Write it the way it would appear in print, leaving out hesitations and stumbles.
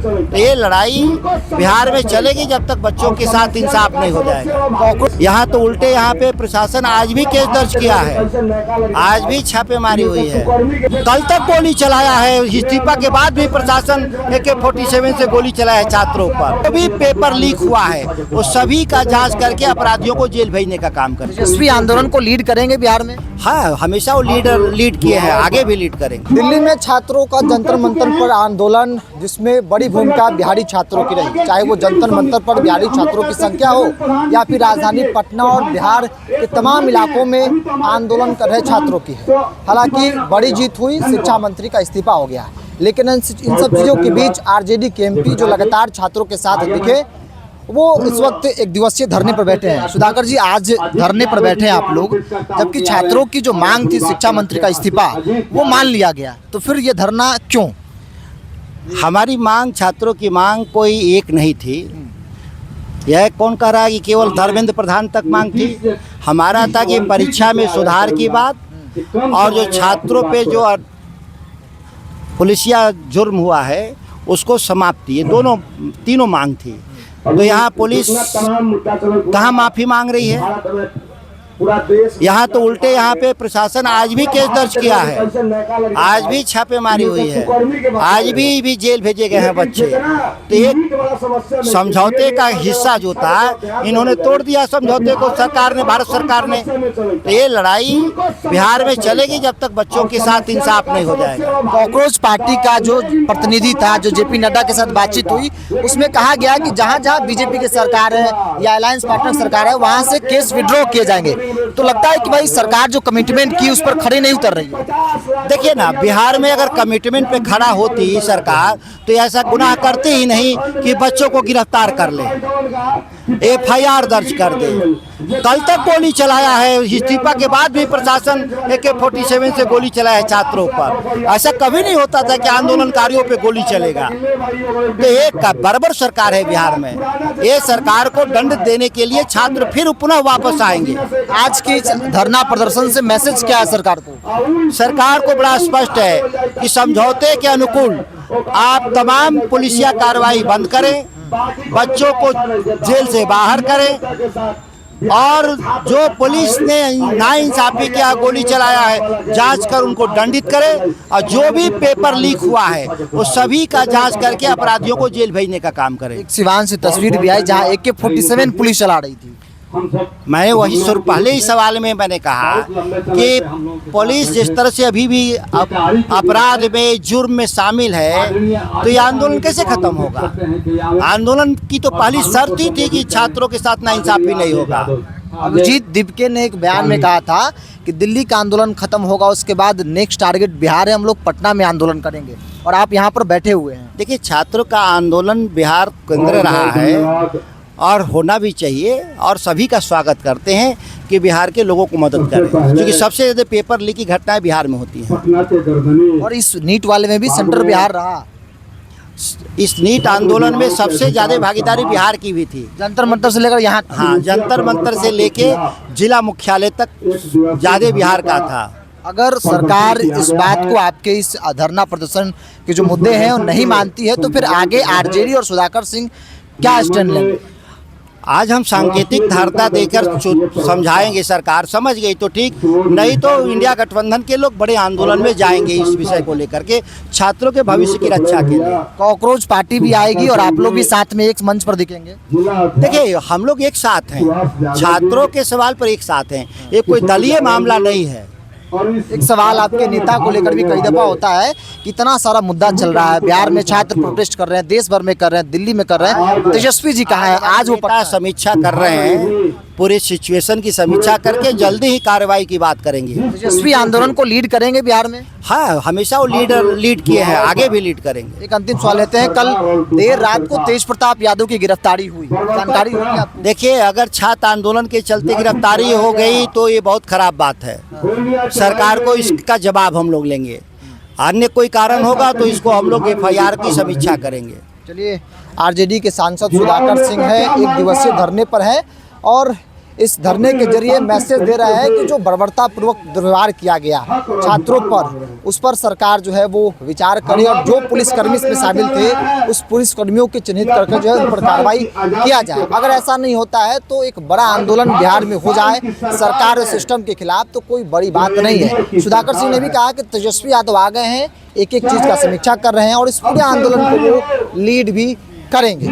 तो ये लड़ाई बिहार में चलेगी जब तक बच्चों के साथ इंसाफ नहीं हो जाएगा। यहाँ तो उल्टे यहाँ पे प्रशासन आज भी केस दर्ज किया है, आज भी छापेमारी हुई है, कल तक गोली चलाया है। इस्तीफा के बाद भी प्रशासन AK-47 से गोली चलाया है छात्रों पर। अभी पेपर लीक हुआ है, वो सभी का जांच करके अपराधियों को जेल भेजने का काम करें। तेजस्वी आंदोलन को लीड करेंगे बिहार में? हाँ, हमेशा वो लीड किए हैं, आगे भी लीड करेंगे। दिल्ली में छात्रों का जंतर मंतर पर आंदोलन, जिसमें बड़ी भूमिका बिहारी छात्रों की रही, चाहे वो जंतर मंतर पर बिहारी छात्रों की संख्या हो या फिर राजधानी पटना और बिहार के तमाम इलाकों में आंदोलन कर रहे छात्रों की है। हालांकि बड़ी जीत हुई, शिक्षा मंत्री का इस्तीफा हो गया, लेकिन इन सब चीज़ों के बीच आरजेडी के MP जो लगातार छात्रों के साथ दिखे, वो इस वक्त एक दिवसीय धरने पर बैठे हैं। सुधाकर जी, आज धरने पर बैठे हैं आप लोग, जबकि छात्रों की जो मांग थी शिक्षा मंत्री का इस्तीफा, वो मान लिया गया, तो फिर ये धरना क्यों? हमारी मांग, छात्रों की मांग कोई एक नहीं थी। यह कौन कह रहा है कि केवल धर्मेंद्र प्रधान तक मांग थी? हमारा था कि परीक्षा में सुधार की बात और जो छात्रों पे जो पुलिसिया जुर्म हुआ है उसको समाप्ति, ये दोनों तीनों मांग थी। तो यहाँ पुलिस कहाँ माफ़ी मांग रही है? यहाँ तो उल्टे यहाँ पे प्रशासन आज भी केस दर्ज किया है, आज भी छापेमारी हुई है, आज भी जेल भेजे गए हैं बच्चे। तो एक समझौते का हिस्सा जो था, इन्होंने तोड़ दिया समझौते को सरकार ने, भारत सरकार ने। तो ये लड़ाई बिहार में चलेगी जब तक बच्चों के साथ इंसाफ नहीं हो जाएगा। कॉकरोच पार्टी का जो प्रतिनिधि था, जो JP नड्डा के साथ बातचीत हुई, उसमें कहा गया कि जहाँ जहाँ BJP की सरकार है या अलायंस पार्टनर सरकार है, वहाँ से केस विड्रॉ किए जाएंगे। तो लगता है कि भाई सरकार जो कमिटमेंट की उस पर खड़े नहीं उतर रही है। देखिए ना, बिहार में अगर कमिटमेंट पे खड़ा होती सरकार तो ऐसा गुनाह करते ही नहीं कि बच्चों को गिरफ्तार कर ले, FIR दर्ज कर दे। कल तक गोली चलाया है, इस्तीफा के बाद भी प्रशासन AK-47 से गोली चलाया है छात्रों पर। ऐसा कभी नहीं होता था कि आंदोलनकारियों पे गोली चलेगा। तो एक बर्बर सरकार है बिहार में। ये सरकार को दंड देने के लिए छात्र फिर पुनः वापस आएंगे। आज की धरना प्रदर्शन से मैसेज क्या है सरकार को? सरकार को बड़ा स्पष्ट है कि समझौते के अनुकूल आप तमाम पुलिसिया कार्रवाई बंद करें, बच्चों को जेल से बाहर करें, और जो पुलिस ने नाइंसाफी किया, गोली चलाया है, जांच कर उनको दंडित करें, और जो भी पेपर लीक हुआ है वो सभी का जांच करके अपराधियों को जेल भेजने का काम करें। एक सिवान से तस्वीर भी आई जहां AK-47 पुलिस चला रही थी। मैंने वही पहले ही सवाल में मैंने कहा कि पुलिस जिस तरह से अभी भी अपराध में, जुर्म में शामिल है, तो ये आंदोलन कैसे खत्म होगा? आंदोलन की तो पहली शर्त ही थी कि छात्रों के साथ नाइंसाफी नहीं होगा। अभिजीत दिपके ने एक बयान में कहा था कि दिल्ली का आंदोलन खत्म होगा, उसके बाद नेक्स्ट टारगेट बिहार है, हम लोग पटना में आंदोलन करेंगे, और आप यहाँ पर बैठे हुए हैं। देखिए, छात्रों का आंदोलन बिहार केंद्र रहा है और होना भी चाहिए, और सभी का स्वागत करते हैं कि बिहार के लोगों को मदद करें, क्योंकि सबसे ज़्यादा पेपर लीक की घटनाएं बिहार में होती हैं। और इस नीट वाले में भी सेंटर बिहार रहा। इस नीट आंदोलन में सबसे ज़्यादा भागीदारी बिहार की भी थी, जंतर मंतर से लेकर यहाँ। हाँ, जंतर मंतर से लेके जिला मुख्यालय तक ज़्यादा बिहार का था। अगर सरकार इस बात को, आपके इस धरना प्रदर्शन के जो मुद्दे हैं वो नहीं मानती है, तो फिर आगे आरजेडी और सुधाकर सिंह क्या स्टैंड लेंगे? आज हम सांकेतिक धारणा देकर समझाएंगे, सरकार समझ गई तो ठीक, नहीं तो इंडिया गठबंधन के लोग बड़े आंदोलन में जाएंगे इस विषय को लेकर के, छात्रों के भविष्य की रक्षा के लिए। कॉकरोच पार्टी भी आएगी और आप लोग भी साथ में एक मंच पर दिखेंगे? देखिए, हम लोग एक साथ हैं, छात्रों के सवाल पर एक साथ हैं, ये कोई दलीय मामला नहीं है। एक सवाल आपके नेता को लेकर भी कई दफा होता है कि इतना सारा मुद्दा चल रहा है, बिहार में छात्र प्रोटेस्ट कर रहे हैं, देश भर में कर रहे हैं, दिल्ली में कर रहे हैं, तेजस्वी जी कहाँ है? आज वो समीक्षा कर रहे हैं, पूरी सिचुएशन की समीक्षा करके जल्दी ही कार्रवाई की बात करेंगे। तेजस्वी आंदोलन को लीड करेंगे बिहार में? हाँ, हमेशा वो लीड किए हैं, आगे भी लीड करेंगे। एक अंतिम सवाल लेते हैं, कल देर रात को तेज प्रताप यादव की गिरफ्तारी हुई, जानकारी हुई आपको? देखिए, अगर छात्र आंदोलन के चलते गिरफ्तारी हो गई तो ये बहुत खराब बात है। सरकार को इसका जवाब हम लोग लेंगे, अन्य कोई कारण होगा तो इसको हम लोग FIR की समीक्षा करेंगे। चलिए, आरजेडी के सांसद सुधाकर सिंह है, एक दिवसीय धरने पर है और इस धरने के जरिए मैसेज दे रहा है कि जो बर्बरतापूर्वक दुर्व्यवहार किया गया छात्रों पर, उस पर सरकार जो है वो विचार करे और जो पुलिसकर्मी इसमें शामिल थे उस पुलिसकर्मियों को चिन्हित करके जो है उन पर कार्रवाई किया जाए। अगर ऐसा नहीं होता है तो एक बड़ा आंदोलन बिहार में हो जाए सरकार और सिस्टम के खिलाफ, तो कोई बड़ी बात नहीं है। सुधाकर सिंह ने भी कहा कि तेजस्वी यादव आ गए हैं, एक एक चीज़ का समीक्षा कर रहे हैं और इस पूरे आंदोलन को वो लीड भी करेंगे।